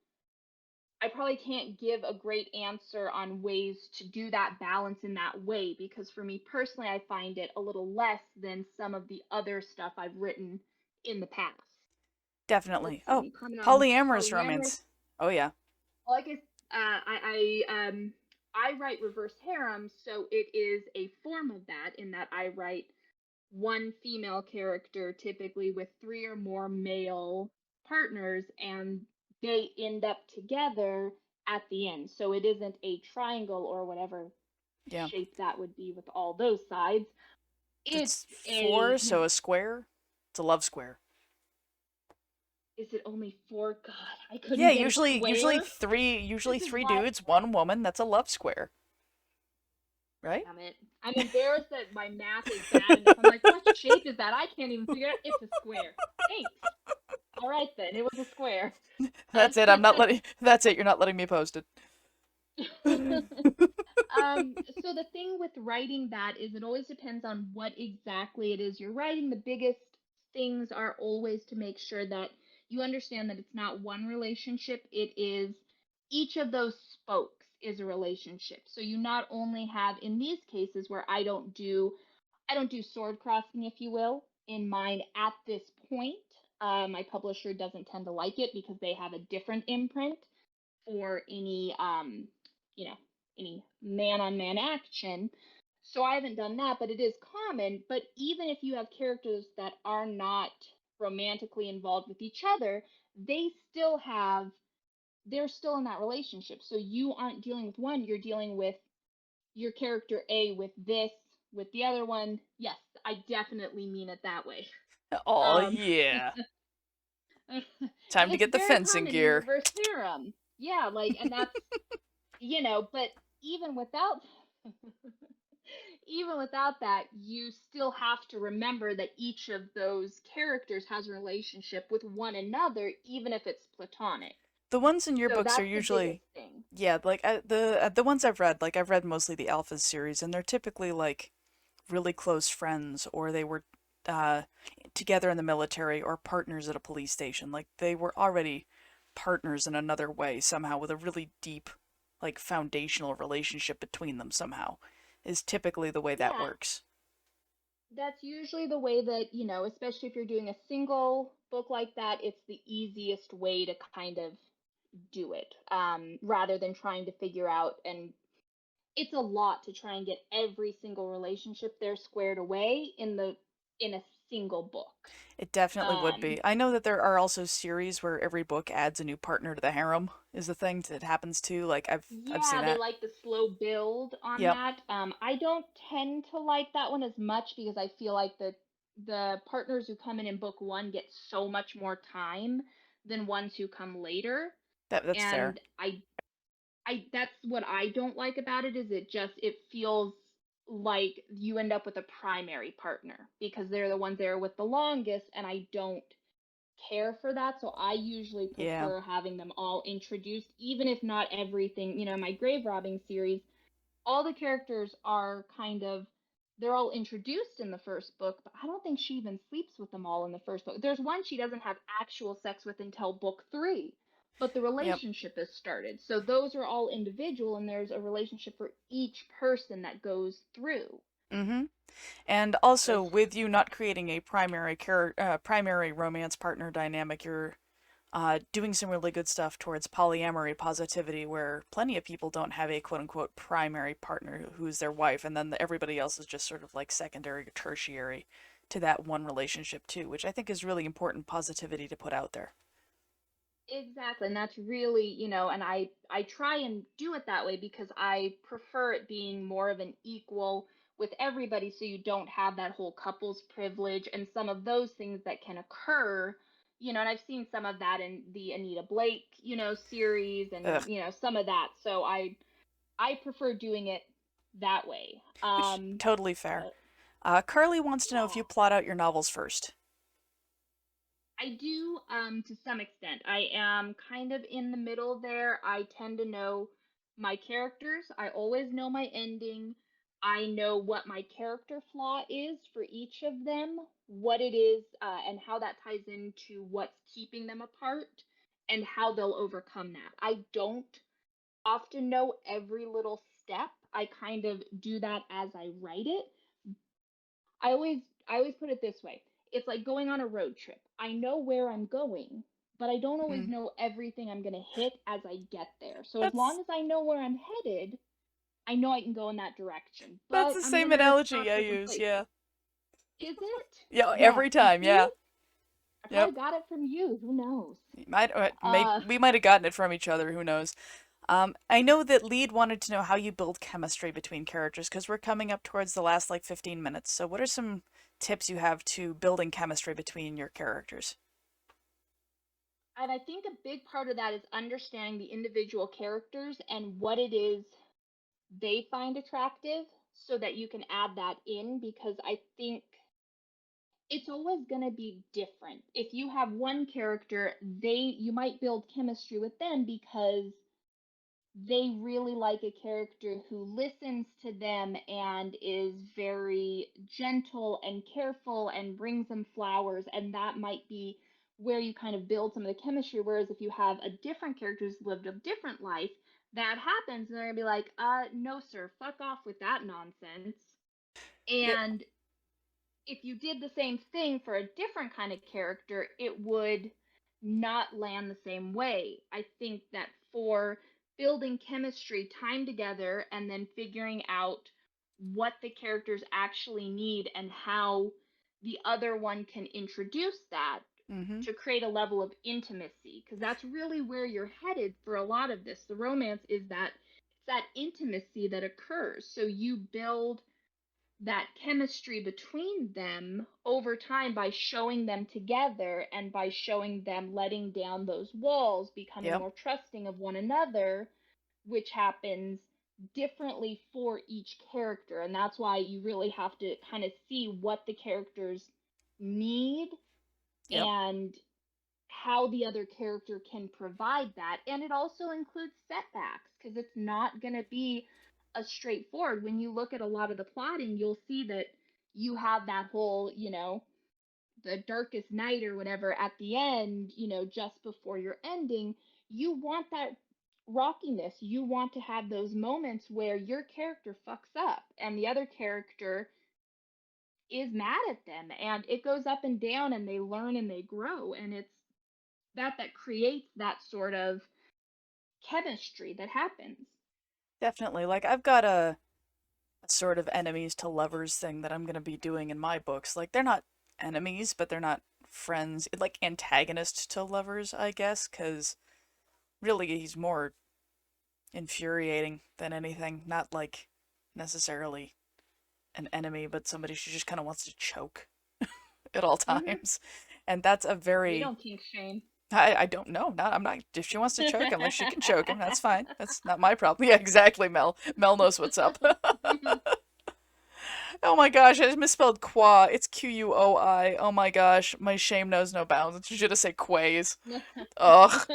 I probably can't give a great answer on ways to do that balance in that way because for me personally, I find it a little less than some of the other stuff I've written in the past. Let's Definitely. see, Oh, any comment on polyamorous polyamorous? romance. Oh yeah. Well, I write reverse harem, so it is a form of that in that I write one female character, typically with three or more male partners, and they end up together at the end. So it isn't a triangle or whatever Yeah. shape that would be with all those sides. It's It's four, a so a square. It's a love square. is it only four? God, I Yeah, couldn't get a usually square. three This usually is three why dudes, one woman. That's a love square, right? damn it. I'm embarrassed that my math is bad enough. I'm like, what shape is that? I can't even figure it out. It's a square. Thanks. All right then, it was a square. Uh, That's it. I'm not letting. That's it. You're not letting me post it. so the thing with writing that is it always depends on what exactly it is you're writing. The biggest things are always to make sure that you understand that it's not one relationship, it is each of those spokes is a relationship. So you not only have in these cases where I don't do sword crossing, if you will, in mine at this point. My publisher doesn't tend to like it because they have a different imprint for you know, any man on man action. So I haven't done that, but it is common. But even if you have characters that are not romantically involved with each other, they still have, they're still in that relationship. So you aren't dealing with one, you're dealing with your character A with this, with the other one. Yes, I definitely mean it that way. Oh Um, yeah. and Time to it's get the very fencing common in gear. reverse harem. Yeah, like, and that's but even without even without that, you still have to remember that each of those characters has a relationship with one another, even if it's platonic. The ones in your So books are that's the biggest usually, thing. yeah, like the ones I've read. Like I've read mostly the Alphas series, and they're typically like really close friends, or they were uh, together in the military, or partners at a police station. Like they were already partners in another way somehow, with a really deep, like foundational relationship between them somehow. Is typically the way that Yeah, works. that's usually the way that, especially if you're doing a single book like that, it's the easiest way to kind of do it rather than trying to figure out and it's a lot to try and get every single relationship there squared away in a single book. It definitely would Um, be. I know that there are also series where every book adds a new partner to the harem. Is the thing that happens too. Like I've seen yeah, they that. like the slow build on Yep. that. I don't tend to like that one as much because I feel like the partners who come in book one get so much more time than ones who come later, That's fair. and I that's what I don't like about it is it feels like you end up with a primary partner because they're the ones there with the longest, and I don't care for that. So I usually Yeah. prefer having them all introduced, even if not everything. My grave robbing series, all the characters are kind of they're all introduced in the first book, but I don't think she even sleeps with them all in the first book. There's one she doesn't have actual sex with until book 3, but the Yep. relationship is started. So those are all individual and there's a relationship for each person that goes through. Mm-hmm. And So also, it's with you not creating a primary romance partner dynamic, you're doing some really good stuff towards polyamory positivity, where plenty of people don't have a quote unquote primary partner who's their wife, and then everybody else is just sort of like secondary or tertiary to that one relationship too, which I think is really important positivity to put out there. exactly, and that's really, and I try and do it that way because I prefer it being more of an equal with everybody so you don't have that whole couples privilege and some of those things that can occur, and I've seen some of that in the Anita Blake, series and, Ugh, some of that. So I prefer doing it that way. which totally fair. But Carly wants to know if yeah. you plot out your novels first. I do, to some extent. I am kind of in the middle there. I tend to know my characters. I always know my ending. I know what my character flaw is for each of them, what it is, and how that ties into what's keeping them apart, and how they'll overcome that. I don't often know every little step. I kind of do that as I write it. I always put it this way. It's like going on a road trip. I know where I'm going, but I don't always Mm, know everything I'm going to hit as I get there. So as that's long as I know where I'm headed, I know I can go in that direction. that's But the I'm same going to analogy stop I different use. Yeah. places. Is it? Yeah. Yes. Every You time. see? Yeah. I Yep. probably got it from you. Who knows? Maybe Uh we might have gotten it from each other. Who knows? I know that Lead wanted to know how you build chemistry between characters because we're coming up towards the last like 15 minutes. So, what are some tips you have to building chemistry between your characters? and I think a big part of that is understanding the individual characters and what it is they find attractive so that you can add that in because I think it's always going to be different. If you have one character, you might build chemistry with them because they really like a character who listens to them and is very gentle and careful and brings them flowers, and that might be where you kind of build some of the chemistry. Whereas if you have a different character who's lived a different life, that happens and they're gonna be like, no sir, fuck off with that nonsense. Yeah. And if you did the same thing for a different kind of character, it would not land the same way. I think that for building chemistry, time together, and then figuring out what the characters actually need and how the other one can introduce that Mm-hmm. to create a level of intimacy, because that's really where you're headed for a lot of this. The romance is that it's that intimacy that occurs. So you build that chemistry between them over time by showing them together and by showing them letting down those walls, becoming Yep. more trusting of one another, which happens differently for each character. And that's why you really have to kind of see what the characters need Yep. and how the other character can provide that. And it also includes setbacks because it's not going to be a straightforward. When you look at a lot of the plotting, you'll see that you have that whole, the darkest night or whatever at the end, just before your ending. You want that rockiness. You want to have those moments where your character fucks up and the other character is mad at them and it goes up and down and they learn and they grow and it's that creates that sort of chemistry that happens. Definitely. Like, I've got a sort of enemies to lovers thing that I'm gonna be doing in my books. Like, they're not enemies, but they're not friends. Like, antagonists to lovers, I guess, because really he's more infuriating than anything. Not like necessarily an enemy, but somebody she just kind of wants to choke at all Hmm. times. And that's a We very don't kink shame. I don't know. Not I'm not if she wants to choke him, like she can choke him. That's fine. That's not my problem. Yeah, exactly, Mel. Mel knows what's up. Oh my gosh, I just misspelled qua. It's Quoi. Oh my gosh, my shame knows no bounds. You should have said quays. Ugh.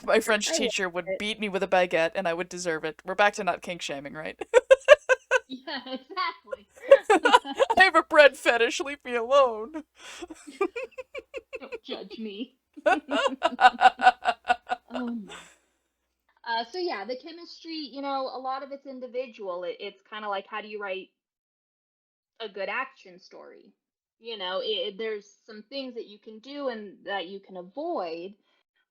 My French I love teacher would it. beat me with a baguette and I would deserve it. We're back to not kink shaming, right? Yeah, exactly. I have a bread fetish, leave me alone. Don't judge me. Oh no. So yeah, the chemistry, a lot of it's individual. It's kind of like how do you write a good action story? There's some things that you can do and that you can avoid,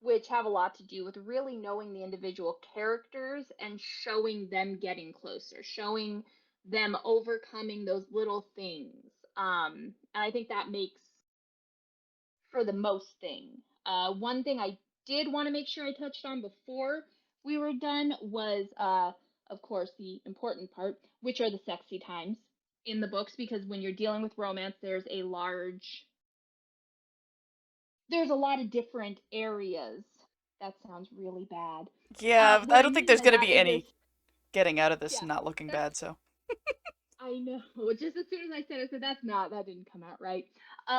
which have a lot to do with really knowing the individual characters and showing them getting closer, showing them overcoming those little things. And I think that makes for the most thing. One thing I did want to make sure I touched on before we were done was, of course, the important part, which are the sexy times in the books, because when you're dealing with romance, there's a lot of different areas. That sounds really bad. Yeah, What I I don't think mean there's by gonna that be is there's any getting out of this yeah, not looking that's bad, so. I know. Just as soon as I said it, I said that didn't come out right.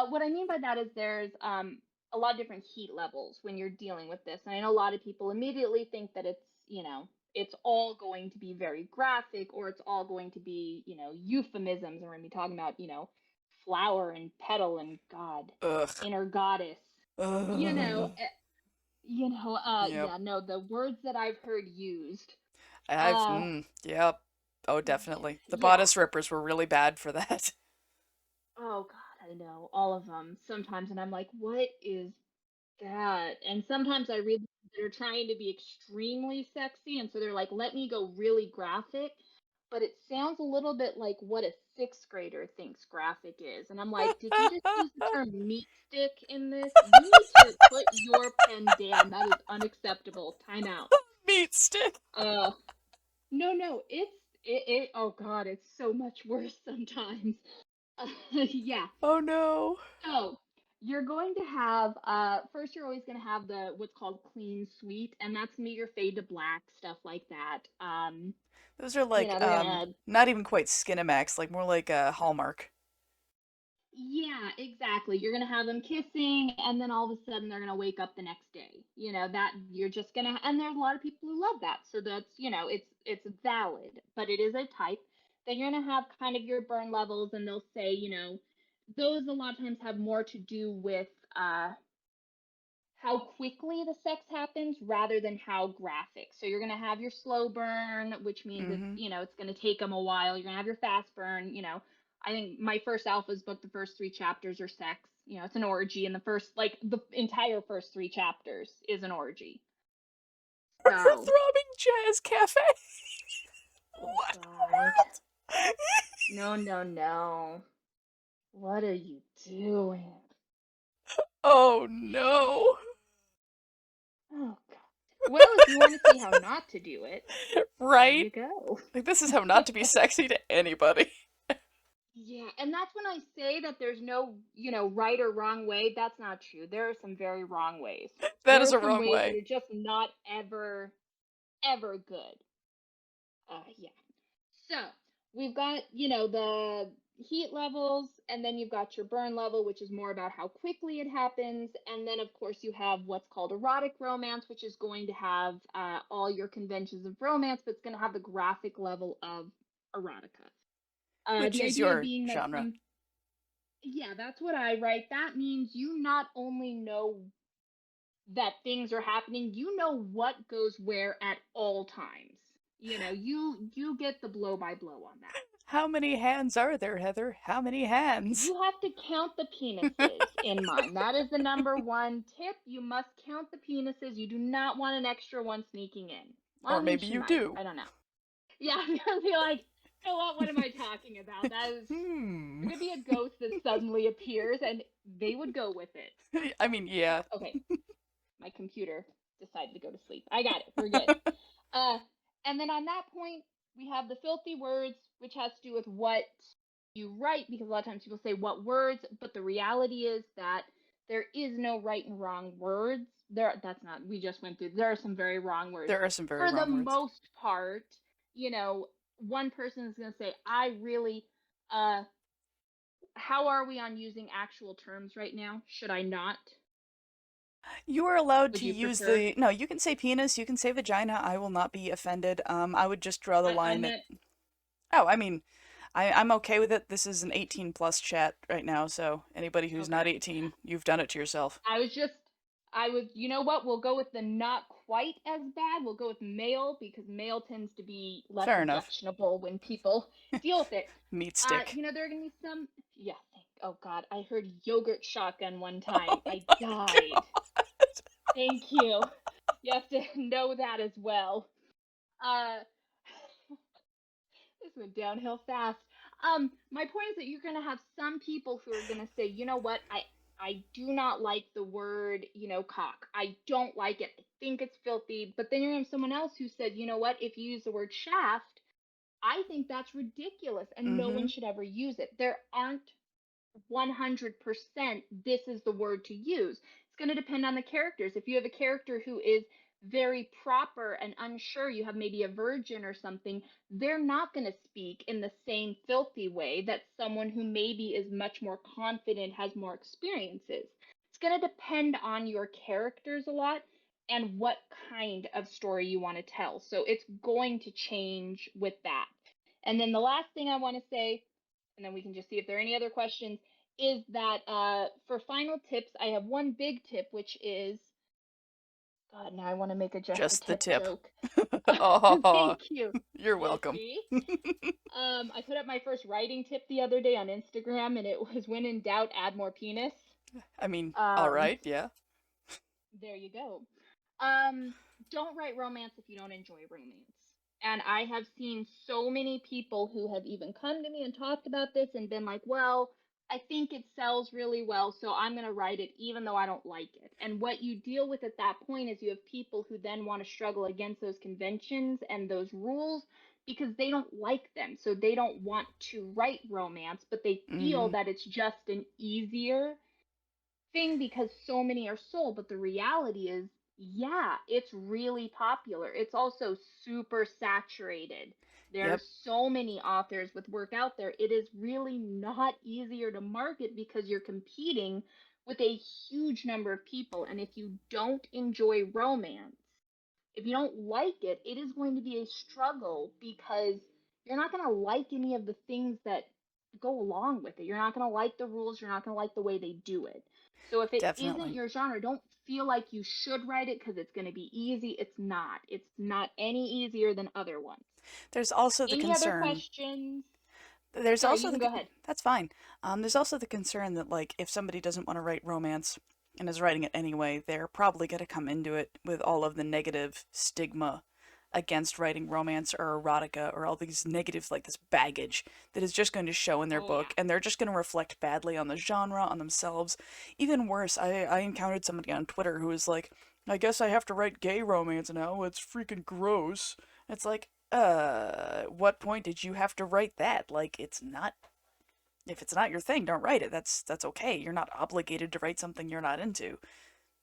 What I mean by that is there's a lot of different heat levels when you're dealing with this. And I know a lot of people immediately think that it's all going to be very graphic, or it's all going to be, euphemisms, and we're gonna be talking about, flower and petal and God, Ugh. inner goddess. You know, Ugh. eh, Yep. yeah, no, the words that I've heard used. I've, Uh, yep. Oh, definitely. The yeah. bodice rippers were really bad for that. Oh God, I know all of them sometimes, and I'm like, what is that? And sometimes I read them that are trying to be extremely sexy, and so they're like, let me go really graphic, but it sounds a little bit like what a sixth grader thinks graphic is. And I'm like, did you just use the term meat stick in this? You need to put your pen down. That is unacceptable. Time out. Meat stick. Uh, no, no, it. Oh God, it's so much worse sometimes. Yeah. Oh no. So you're going to have first you're always going to have the what's called clean sweep, and that's me your fade to black stuff like that. Those are like, They're gonna not even quite Skinamax, like more like a Hallmark. yeah, exactly. You're gonna have them kissing, and then all of a sudden they're gonna wake up the next day. That you're just gonna, and there's a lot of people who love that. So that's it's valid, but it is a type. Then you're gonna have kind of your burn levels, and they'll say those a lot of times have more to do with how quickly the sex happens rather than how graphic. So you're going to have your slow burn, which means it's, Mm-hmm. it's going to take them a while. You're going to have your fast burn, I think my first alpha's book, the first three chapters are sex. It's an orgy, and the entire first three chapters is an orgy. So, Throbbing Jazz Cafe. oh What in God. the world? No, no, no. What are you doing? Oh no. Oh God. Well, if you want to see how not to do it, here Right? you go. Like, this is how not to be sexy to anybody. Yeah, and that's when I say that there's no, right or wrong way. That's not true. There are some very wrong ways. That There is are a some wrong ways that way. are just not ever good. Yeah. So we've got, the heat levels, and then you've got your burn level, which is more about how quickly it happens. And then, of course, you have what's called erotic romance, which is going to have all your conventions of romance, but it's going to have the graphic level of erotica. Which The is idea your being that genre. yeah, that's what I write. That means you not only know that things are happening, you know what goes where at all times. You get the blow by blow on that. How many hands are there, Heather? How many hands? You have to count the penises in mine. That is the number one tip. You must count the penises. You do not want an extra one sneaking in. Well, Or I mean, maybe she you might. do. I don't know. Yeah, I'm gonna be like, you know what? What am I talking about? That is, Hmm. there could be a ghost that suddenly appears, and they would go with it. I mean, yeah. Okay, my computer decided to go to sleep. I got it. We're good. Uh, and then on that point, we have the filthy words, which has to do with what you write, because a lot of times people say what words, but the reality is that there is no right and wrong words. That's not, we just went through, there are some very wrong words. There are some very For the wrong words. most part, you know, one person is going to say, I really, uh, how are we on using actual terms right now? Should I not? You are allowed Would to you use prefer? the. No, you can say penis, you can say vagina. I will not be offended. I would just draw the I line at. meant, Oh, I mean, I'm okay with it. This is an 18 plus chat right now, so anybody who's not okay. 18, you've done it to yourself. I was just, I was, you know what? We'll go with the not quite as bad. We'll go with male because male tends to be less Fair enough. objectionable when people deal with it. Meat stick. There are gonna be some, yeah. Oh God, I heard yogurt shotgun one Oh time. I my died. god. Thank you. You have to know that as well. Uh, this went downhill fast. My point is that you're gonna have some people who are gonna say, you know what, I do not like the word, cock. I don't like it. I think it's filthy. But then you're gonna have someone else who said, you know what, if you use the word shaft, I think that's ridiculous and no one Mm-hmm. should ever use it. There aren't 100% this is the word to use. It's going to depend on the characters. If you have a character who is very proper and unsure, you have maybe a virgin or something, they're not going to speak in the same filthy way that someone who maybe is much more confident, has more experiences. It's going to depend on your characters a lot and what kind of story you want to tell. So it's going to change with that. And then the last thing I want to say, and then we can just see if there are any other questions, is that for final tips, I have one big tip, which is, God, now I want to make a just the Just the tip tip. joke. Oh, Thank you. you're Yeah, welcome. see? I put up my first writing tip the other day on Instagram, and it was when in doubt, add more penis. I mean, all Um, right, yeah. there you go. Um, don't write romance if you don't enjoy romance. And I have seen so many people who have even come to me and talked about this and been like, well, I think it sells really well, so I'm going to write it even though I don't like it. And what you deal with at that point is you have people who then want to struggle against those conventions and those rules because they don't like them. So they don't want to write romance, but they feel Mm-hmm. that it's just an easier thing because so many are sold, but the reality is, yeah, it's really popular. It's also super saturated. There are Yep, so many authors with work out there. It is really not easier to market because you're competing with a huge number of people. And if you don't enjoy romance, if you don't like it, it is going to be a struggle because you're not going to like any of the things that go along with it. You're not going to like the rules. You're not going to like the way they do it. So if it isn't definitely. your genre, don't feel like you should write it because it's going to be easy. It's not. It's not any easier than other ones. There's also the Any other concern. questions? There's Sorry, you also can the. go ahead. That's fine. There's also the concern that, like, if somebody doesn't want to write romance and is writing it anyway, they're probably going to come into it with all of the negative stigma against writing romance or erotica or all these negatives, like this baggage that is just going to show in their Oh, yeah. book, and they're just going to reflect badly on the genre, on themselves. Even worse, I encountered somebody on Twitter who was like, I guess I have to write gay romance now, it's freaking gross. It's like, what point did you have to write that? Like, it's not, if it's not your thing, don't write it. That's okay. You're not obligated to write something you're not into.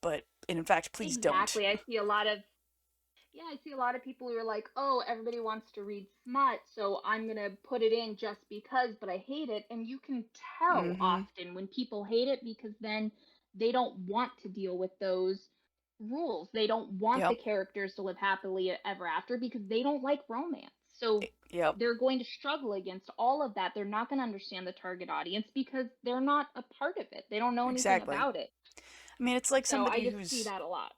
But in fact, please don't. Exactly. I see a lot of people who are like, oh, everybody wants to read smut, so I'm going to put it in just because, but I hate it. And you can tell Mm-hmm. often when people hate it because then they don't want to deal with those rules. They don't want the Yep. characters to live happily ever after because they don't like romance. So Yep. they're going to struggle against all of that. They're not going to understand the target audience because they're not a part of it. They don't know anything Exactly. about it. I mean, it's like So I somebody just see who's. that a lot.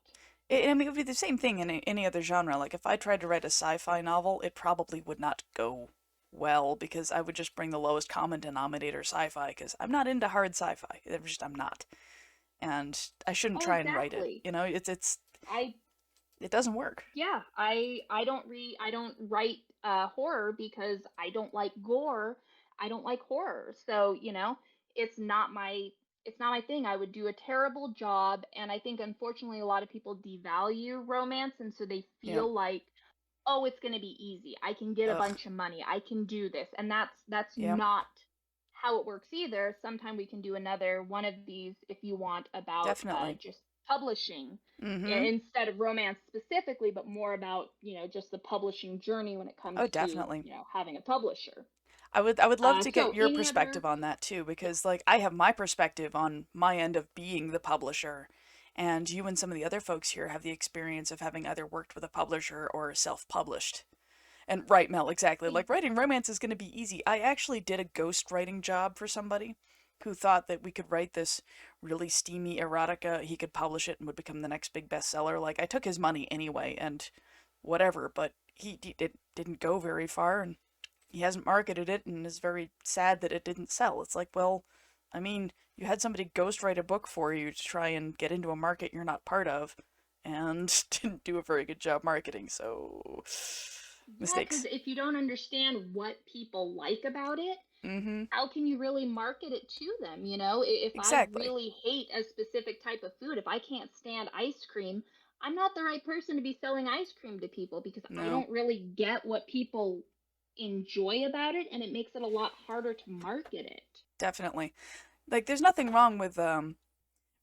I mean, it would be the same thing in any other genre. Like, if I tried to write a sci fi novel, it probably would not go well because I would just bring the lowest common denominator sci fi because I'm not into hard sci fi. I'm not. And I shouldn't Oh, try and write it. exactly. You know, it's I It doesn't work. Yeah, I don't write horror because I don't like gore. I don't like horror. So, it's not my it's not my thing. I would do a terrible job, and I think unfortunately a lot of people devalue romance, and so they Yep. feel like, "Oh, it's going to be easy. I can get a Ugh. bunch of money. I can do this." And that's Yep. not how it works either. Sometime we can do another one of these if you want, about Definitely. just publishing, Mm-hmm. instead of romance specifically, but more about, just the publishing journey when it comes Oh, to, definitely. having a publisher. I would love to get So your any other, perspective on that too, yeah. because like I have my perspective on my end of being the publisher, and you and some of the other folks here have the experience of having either worked with a publisher or self-published. And right, Mel, exactly. Like writing romance is going to be easy. I actually did a ghostwriting job for somebody who thought that we could write this really steamy erotica, he could publish it and would become the next big bestseller. Like I took his money anyway and whatever, but it didn't go very far and he hasn't marketed it and is very sad that it didn't sell. It's like, well, I mean, you had somebody ghostwrite a book for you to try and get into a market you're not part of and didn't do a very good job marketing, so Yeah, because mistakes. if you don't understand what people like about it, Mm-hmm. how can you really market it to them? If I Exactly. really hate a specific type of food, if I can't stand ice cream, I'm not the right person to be selling ice cream to people, because I No, don't really get what people enjoy about it, and it makes it a lot harder to market it. definitely. Like, there's nothing wrong with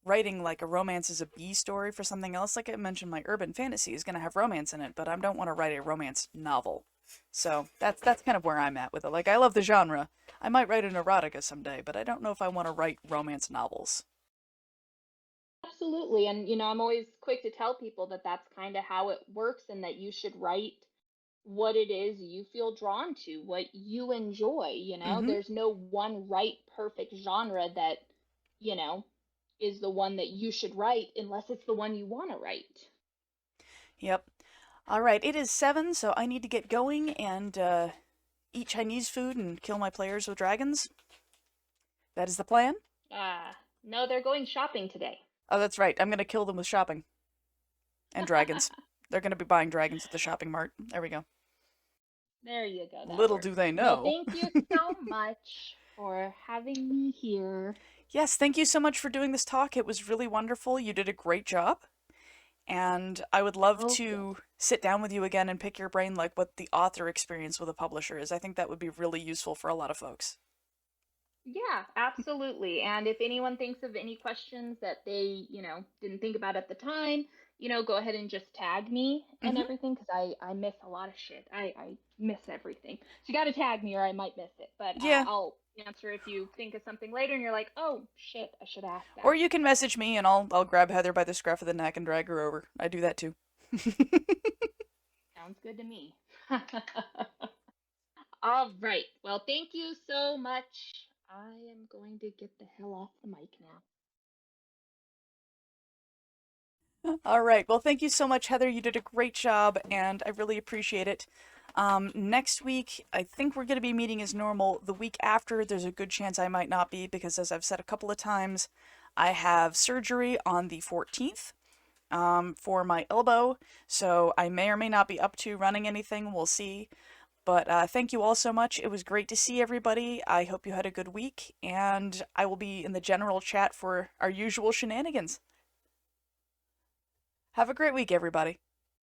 writing like a romance as a B story for something else. Like I mentioned, my urban fantasy is gonna have romance in it, but I don't want to write a romance novel. So that's kind of where I'm at with it. Like I love the genre. I might write an erotica someday, but I don't know if I want to write romance novels. Absolutely. And, I'm always quick to tell people that that's kind of how it works, and that you should write what it is you feel drawn to, what you enjoy. Mm-hmm. There's no one right, perfect genre that, you know, is the one that you should write, unless it's the one you want to write. Yep. All right, it is 7, so I need to get going and eat Chinese food and kill my players with dragons. That is the plan. No, they're going shopping today. Oh, that's right. I'm gonna kill them with shopping and dragons. They're gonna be buying dragons at the shopping mart. There we go. There you go. That Little do works. they Well, know. thank you so much for having me here. Yes, thank you so much for doing this talk. It was really wonderful. You did a great job. And I would love Oh, good. to sit down with you again and pick your brain like what the author experience with a publisher is. I think that would be really useful for a lot of folks. Yeah, absolutely. And if anyone thinks of any questions that they, didn't think about at the time, go ahead and just tag me and Hmm. everything, because I miss a lot of shit. I miss everything. So you got to tag me or I might miss it. But Yeah. I'll answer if you think of something later and you're like, oh, shit, I should ask Or that. you can message me and I'll grab Heather by the scruff of the neck and drag her over. I do that too. Sounds good to me. All right. Well, thank you so much. I am going to get the hell off the mic now. All right. Well, thank you so much, Heather. You did a great job, and I really appreciate it. Next week, I think we're going to be meeting as normal. The week after, there's a good chance I might not be because, as I've said a couple of times, I have surgery on the 14th for my elbow, so I may or may not be up to running anything. We'll see. But thank you all so much. It was great to see everybody. I hope you had a good week, and I will be in the general chat for our usual shenanigans. Have a great week, everybody.